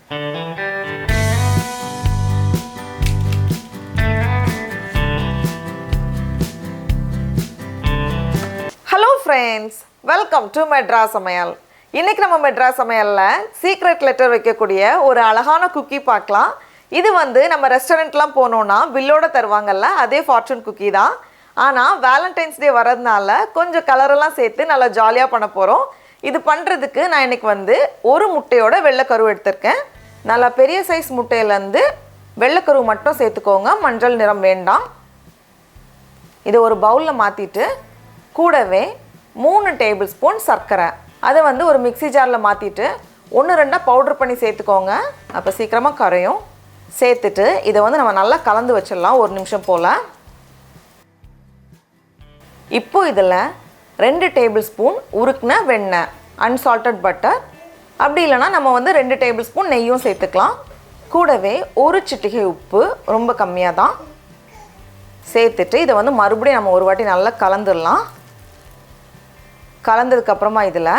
Hello friends, welcome to Madras Samayal. இன்னைக்கு நம்ம மெட்ராஸ் சமையல்ல சீக்ரெட் லெட்டர் வைக்கக்கூடிய ஒரு அழகான குக்கி பார்க்கலாம். இது வந்து நம்ம ரெஸ்டாரண்ட்லாம் போனோம்னா பில்லோட தருவாங்கல்ல, அதே ஃபார்ச்சூன் குக்கி தான். ஆனால் வேலண்டைன்ஸ் டே வரதுனால கொஞ்சம் கலரெல்லாம் சேர்த்து நல்லா ஜாலியாக பண்ண போகிறோம். இது பண்ணுறதுக்கு நான் இன்றைக்கி வந்து ஒரு முட்டையோட வெள்ளைக்கரு எடுத்திருக்கேன். நல்லா பெரிய சைஸ் முட்டையிலேருந்து வெள்ளைக்கரு மட்டும் சேர்த்துக்கோங்க, மஞ்சள் நிறம் வேண்டாம். இதை ஒரு பவுலில் மாற்றிட்டு கூடவே 3 டேபிள் ஸ்பூன் சர்க்கரை, அதை வந்து ஒரு மிக்ஸி ஜாரில் மாற்றிட்டு 1-2 பவுடர் பண்ணி சேர்த்துக்கோங்க, அப்போ சீக்கிரமாக கரையும். சேர்த்துட்டு இதை வந்து நம்ம நல்லா கலந்து வச்சிடலாம் 1 நிமிஷம் போல். இப்போ இதில் 2 டேபிள் ஸ்பூன் உருக்குன வெண்ணெய், அன்சால்டட் பட்டர், அப்படி இல்லைனா நம்ம வந்து 2 டேபிள் ஸ்பூன் நெய்யும் சேர்த்துக்கலாம். கூடவே ஒரு சிட்டிகை உப்பு, ரொம்ப கம்மியாக தான் சேர்த்துட்டு இதை வந்து மறுபடியும் நம்ம ஒரு வாட்டி நல்லா கலந்துடலாம். கலந்ததுக்கப்புறமா இதில்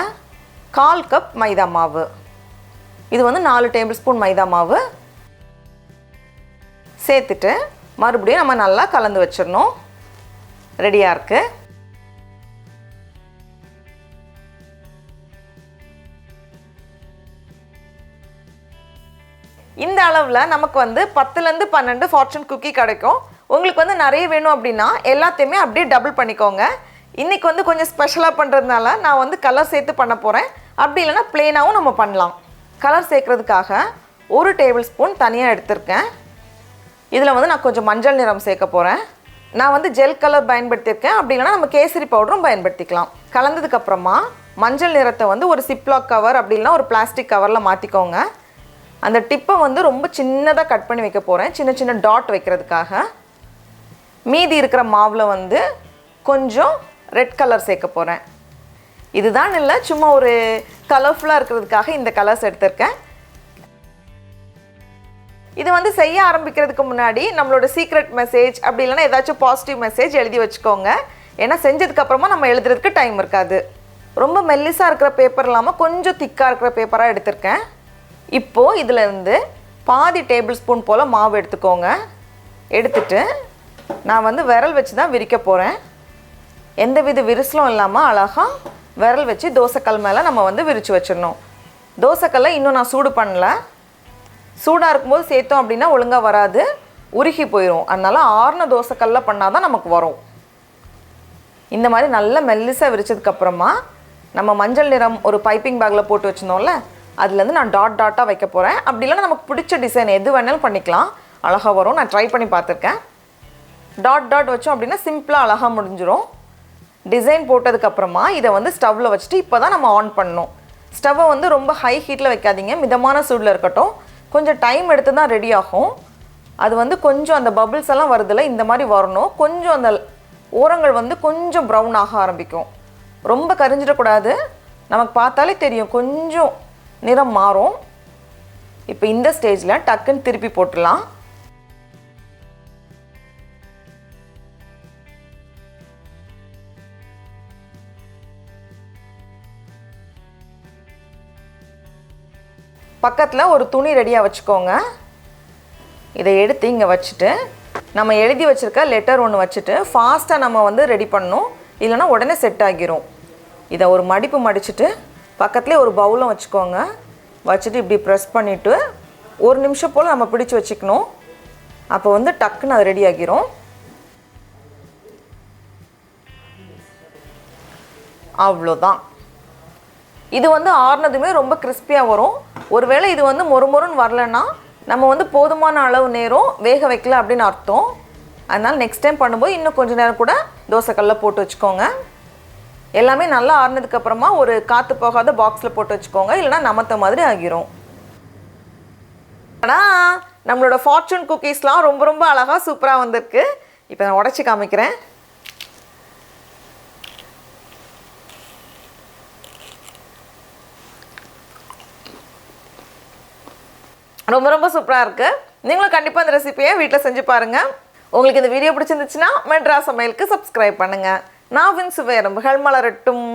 1/4 கப் மைதா மாவு, இது வந்து 4 டேபிள் ஸ்பூன் மைதா மாவு சேர்த்துட்டு மறுபடியும் நம்ம நல்லா கலந்து வச்சிடணும். ரெடியாக இருக்குது. இந்த அளவில் நமக்கு வந்து 10லேருந்து 12 ஃபார்ச்சூன் குக்கி கிடைக்கும். உங்களுக்கு வந்து நிறைய வேணும் அப்படின்னா எல்லாத்தையுமே அப்படியே டபுள் பண்ணிக்கோங்க. இன்றைக்கி வந்து கொஞ்சம் ஸ்பெஷலாக பண்ணுறதுனால நான் வந்து கலர் சேர்த்து பண்ண போகிறேன். அப்படி இல்லைனா ப்ளெயினாகவும் நம்ம பண்ணலாம். கலர் சேர்க்குறதுக்காக 1 டேபிள் ஸ்பூன் தனியாக எடுத்திருக்கேன். இதில் வந்து நான் கொஞ்சம் மஞ்சள் நிறம் சேர்க்க போகிறேன். நான் வந்து ஜெல் கலர் பயன்படுத்தியிருக்கேன், அப்படி இல்லைனா நம்ம கேசரி பவுடரும் பயன்படுத்திக்கலாம். கலந்ததுக்கப்புறமா மஞ்சள் நிறத்தை வந்து ஒரு சிப்லாக் கவர் அப்படி இல்லைனா ஒரு பிளாஸ்டிக் கவரில் மாற்றிக்கோங்க. அந்த டிப்பை வந்து ரொம்ப சின்னதாக கட் பண்ணி வைக்க போகிறேன், சின்ன சின்ன டாட் வைக்கிறதுக்காக. மீதி இருக்கிற மாவில் வந்து கொஞ்சம் ரெட் கலர் சேர்க்க போகிறேன். இதுதான் இல்லை, சும்மா ஒரு கலர்ஃபுல்லாக இருக்கிறதுக்காக இந்த கலர்ஸ் எடுத்திருக்கேன். இது வந்து செய்ய ஆரம்பிக்கிறதுக்கு முன்னாடி நம்மளோட சீக்ரெட் மெசேஜ் அப்படி இல்லைனா ஏதாச்சும் பாசிட்டிவ் மெசேஜ் எழுதி வச்சுக்கோங்க. ஏன்னா செஞ்சதுக்கப்புறமா நம்ம எழுதுறதுக்கு டைம் இருக்காது. ரொம்ப மெல்லிஸாக இருக்கிற பேப்பர் இல்லாமல் கொஞ்சம் திக்காக இருக்கிற பேப்பராக எடுத்திருக்கேன். இப்போது இதில் இருந்து பாதி டேபிள் ஸ்பூன் போல் மாவு எடுத்துக்கோங்க. எடுத்துட்டு நான் வந்து விரல் வச்சு தான் விரிக்க போகிறேன். எந்தவித விரிசலும் இல்லாமல் அழகாக விரல் வச்சு தோசைக்கல் மேலே நம்ம வந்து விரித்து வச்சிடணும். தோசைக்கல்லை இன்னும் நான் சூடு பண்ணல. சூடாக இருக்கும்போது சேர்த்தோம் அப்படின்னா ஒழுங்காக வராது, உருகி போயிடும். அதனால் ஆறுன தோசைக்கல்ல பண்ணால் தான் நமக்கு வரும். இந்த மாதிரி நல்லா மெல்லிசாக விரிச்சதுக்கப்புறமா நம்ம மஞ்சள் நிறம் ஒரு பைப்பிங் பேக்கில் போட்டு வச்சுருந்தோம்ல, அதுலேருந்து நான் டாட் டாட்டாக வைக்க போகிறேன். அப்படி இல்லைனா நமக்கு பிடிச்ச டிசைன் எது வேணாலும் பண்ணிக்கலாம், அழகாக வரும். நான் ட்ரை பண்ணி பார்த்துருக்கேன். டாட் டாட் வச்சோம் அப்படின்னா சிம்பிளாக அழகாக முடிஞ்சிடும். டிசைன் போட்டதுக்கப்புறமா இதை வந்து ஸ்டவ்வில் வச்சுட்டு இப்போ தான் நம்ம ஆன் பண்ணணும். ஸ்டவ்வை வந்து ரொம்ப ஹை ஹீட்டில் வைக்காதீங்க, மிதமான சூடில் இருக்கட்டும். கொஞ்சம் டைம் எடுத்து தான் ரெடி ஆகும். அது வந்து கொஞ்சம் அந்த பபிள்ஸ் எல்லாம் வருதில்ல, இந்த மாதிரி வரணும். கொஞ்சம் அந்த ஓரங்கள் வந்து கொஞ்சம் ப்ரௌன் ஆக ஆரம்பிக்கும். ரொம்ப கரிஞ்சிடக்கூடாது, நமக்கு பார்த்தாலே தெரியும் கொஞ்சம் நிறம் மாறும். இப்போ இந்த ஸ்டேஜில் டக்குன்னு திருப்பி போட்டுடலாம். பக்கத்தில் ஒரு துணி ரெடியாக வச்சுக்கோங்க. இதை எடுத்து இங்கே வச்சுட்டு நம்ம எழுதி வச்சுருக்க லெட்டர் ஒன்று வச்சுட்டு ஃபாஸ்ட்டாக நம்ம வந்து ரெடி பண்ணணும், இல்லைனா உடனே செட் ஆகிரும். இதை ஒரு மடிப்பு மடிச்சுட்டு பக்கத்துலேயே ஒரு பவுலும் வச்சுக்கோங்க. வச்சுட்டு இப்படி ப்ரெஸ் பண்ணிவிட்டு 1 நிமிஷம் போல் நம்ம பிடிச்சி வச்சுக்கணும். அப்போ வந்து டக்குன்னு அது ரெடி ஆகிரும். அவ்வளோதான். இது வந்து ஆறுனதுமே ரொம்ப கிறிஸ்பியாக வரும். ஒருவேளை இது வந்து மொறுமொறுன்னு வரலன்னா நம்ம வந்து போதுமான அளவு நேரம் வேக வைக்கல அப்படின்னு அர்த்தம். அதனால் நெக்ஸ்ட் டைம் பண்ணும்போது இன்னும் கொஞ்சம் நேரம் கூட தோசைக்கல்ல போட்டு வச்சுக்கோங்க. எல்லாமே நல்லா ஆறுனதுக்கப்புறமா ஒரு காற்று போகாத பாக்ஸில் போட்டு வச்சுக்கோங்க, இல்லைனா நமத்த மாதிரி ஆகிரும். ஆனால் நம்மளோட ஃபார்ச்சூன் குக்கீஸ்லாம் ரொம்ப ரொம்ப அழகாக சூப்பராக வந்திருக்கு. இப்போ நான் உடச்சி காமிக்கிறேன். ரொம்ப ரொம்ப சூப்பராக இருக்குது. நீங்களும் கண்டிப்பாக இந்த ரெசிபியை வீட்டில் செஞ்சு பாருங்கள். உங்களுக்கு இந்த வீடியோ பிடிச்சிருந்துச்சுன்னா மெட்ராஸ் சமையலுக்கு சப்ஸ்கிரைப் பண்ணுங்கள். நாவின் சுவை எறும்புகள் மலரட்டும்.